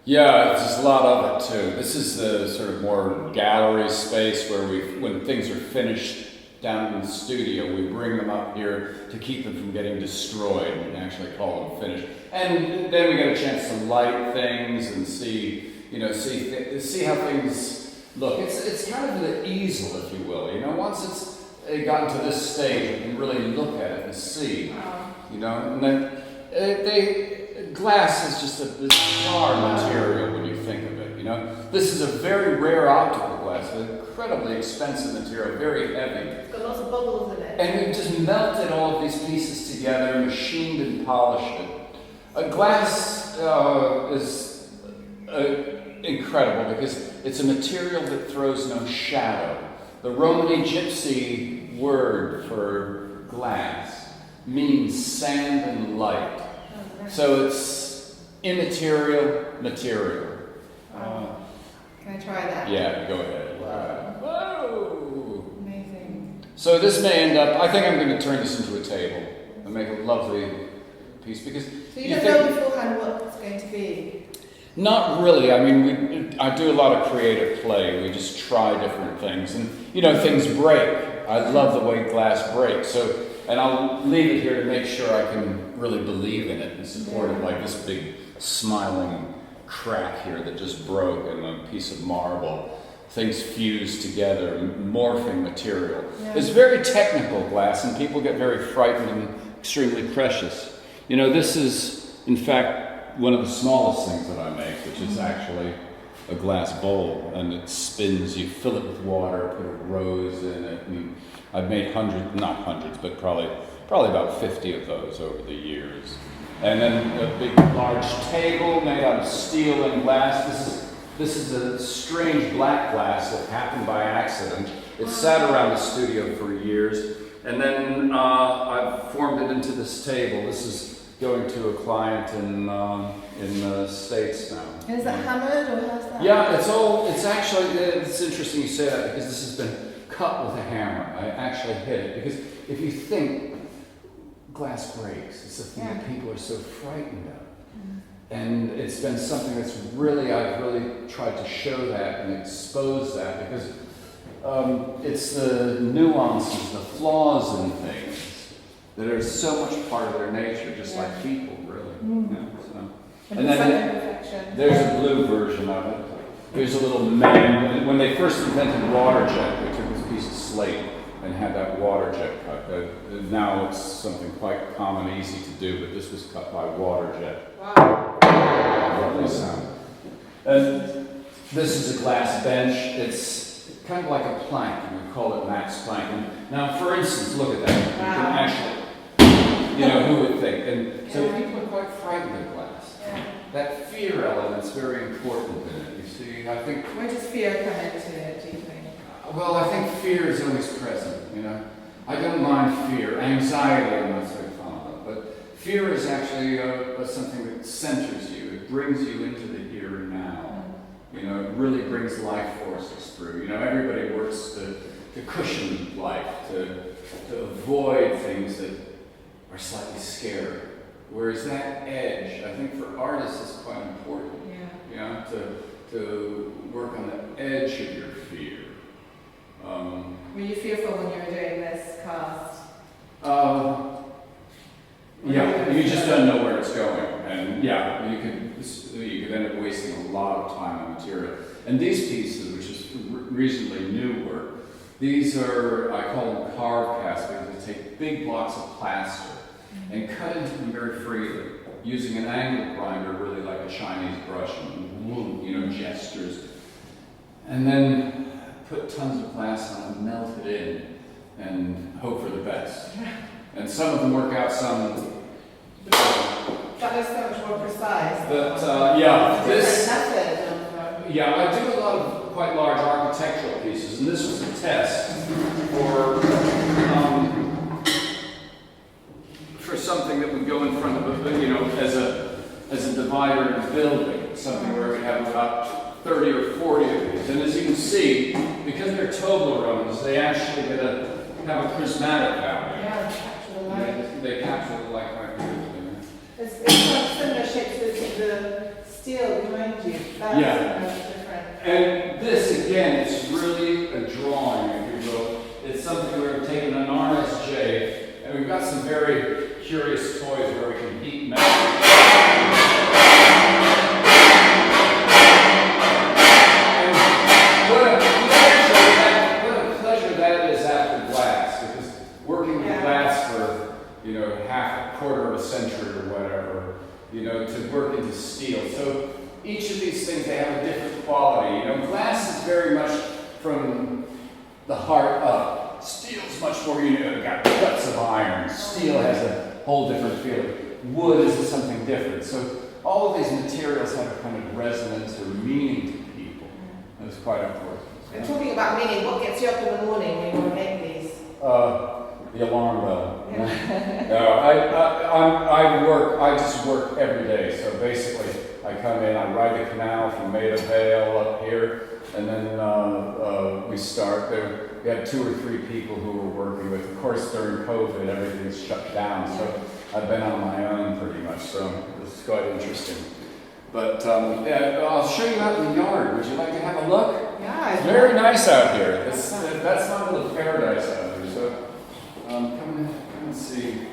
Yeah, there's a lot of it too. This is the sort of more gallery space where when things are finished down in the studio, we bring them up here to keep them from getting destroyed and actually call them finished. And then we get a chance to light things and see, see how things look. It's kind of the easel, if you will. Once it's gotten to this stage, you can really look at it and see. And then glass is just a bizarre material when you think of it. This is a very rare optical glass, an incredibly expensive material, very heavy. It's got lots of bubbles in it. And we just melted all of these pieces together, machined and polished it. Glass is incredible because it's a material that throws no shadow. The Romani Gypsy word for glass means sand and light. So it's immaterial material. Can I try that? Yeah, go ahead. Whoa. Amazing. So this may end up, I think I'm going to turn this into a table and make a lovely piece because... So you don't know beforehand what it's going to be? Not really. I mean, I do a lot of creative play. We just try different things. And, things break. I love the way glass breaks. And I'll leave it here to make sure I can really believe in it and support it, like this big smiling crack here that just broke in a piece of marble. Things fused together, morphing material. Yeah. It's very technical glass, and people get very frightened and extremely precious. This is, in fact, one of the smallest things that I make, which is actually a glass bowl, and it spins. You fill it with water, put a rose in it, and I've made not hundreds, but probably about 50 of those over the years. And then a big, large table made out of steel and glass. This is a strange black glass that happened by accident. It sat around the studio for years, and then I've formed it into this table. This is going to a client in the States now. And is that hammered or how's that? Yeah, it's interesting you say that because this has been cut with a hammer. I actually hit it because if you think glass breaks, it's the thing that people are so frightened of. And it's been something that's I've really tried to show that and expose that because it's the nuances, the flaws in things that are so much part of their nature, just like people, really. And then there's a blue version of it. Here's a little man. When they first invented water jet, they took this piece of slate and had that water jet cut. Now it's something quite common, easy to do, but this was cut by water jet. Wow. Lovely sound. And this is a glass bench. It's kind of like a plank, and we call it Max Planck. And now, for instance, look at that. You can actually, who would think? And so people are quite frightened of glass. Yeah. That fear element's very important in it. You see, I think. Where does fear come into it, do you think? Well, I think fear is always present, I don't mind fear. Anxiety I'm not so fond of, but fear is actually something that centers you. It brings you into the here and now. It really brings life forces through. Everybody works to cushion life, to avoid things that are slightly scary. Whereas that edge, I think for artists is quite important. Yeah. To work on the edge of your fear. Were you fearful when you were doing this cast? Yeah, you just don't know where it's going, and you could end up wasting a lot of time on material. And these pieces, which is reasonably new work, these are, I call them carve casts because they take big blocks of plaster and cut into them very freely, using an angle grinder, really like a Chinese brush, and gestures, and then put tons of glass on it, melt it in, and hope for the best. And some of them work out, some That is so much more precise. But Different method. I do a lot of quite large architectural pieces, and this was a test for something that would go in front of as a divider in a building, something where we have about 30 or 40 of these. And as you can see, because they're Toblerones, they actually have a prismatic value. Yeah, they capture the light. They capture the light quite beautifully. It's quite similar shape to the steel behind you. That's Yeah. different. And this, again, it's really a drawing, if you will. It's something we're taking an RSJ, and we've got some very curious toys where we can heat metal. And what a pleasure that is after glass, because working with glass for, half a quarter of a century or whatever, to work into steel. So each of these things, they have a different quality. Glass is very much from the heart up. Steel's much more, got guts of iron. Steel has a whole different feeling. Wood is something different. So all of these materials have a kind of resonance or meaning to people. That's quite important. And talking about meaning, what gets you up in the morning when you want to make these? The alarm bell. No, I just work every day. So basically, I come in, I ride the canal from Maida Vale up here, and then we start there. We have 2 or 3 people who we're working with. Of course, during COVID, everything's shut down, so I've been on my own pretty much. So this is quite interesting. But I'll show you out in the yard. Would you like to have a look? Yeah. It's very nice out here. That's my little paradise out here. So come and see.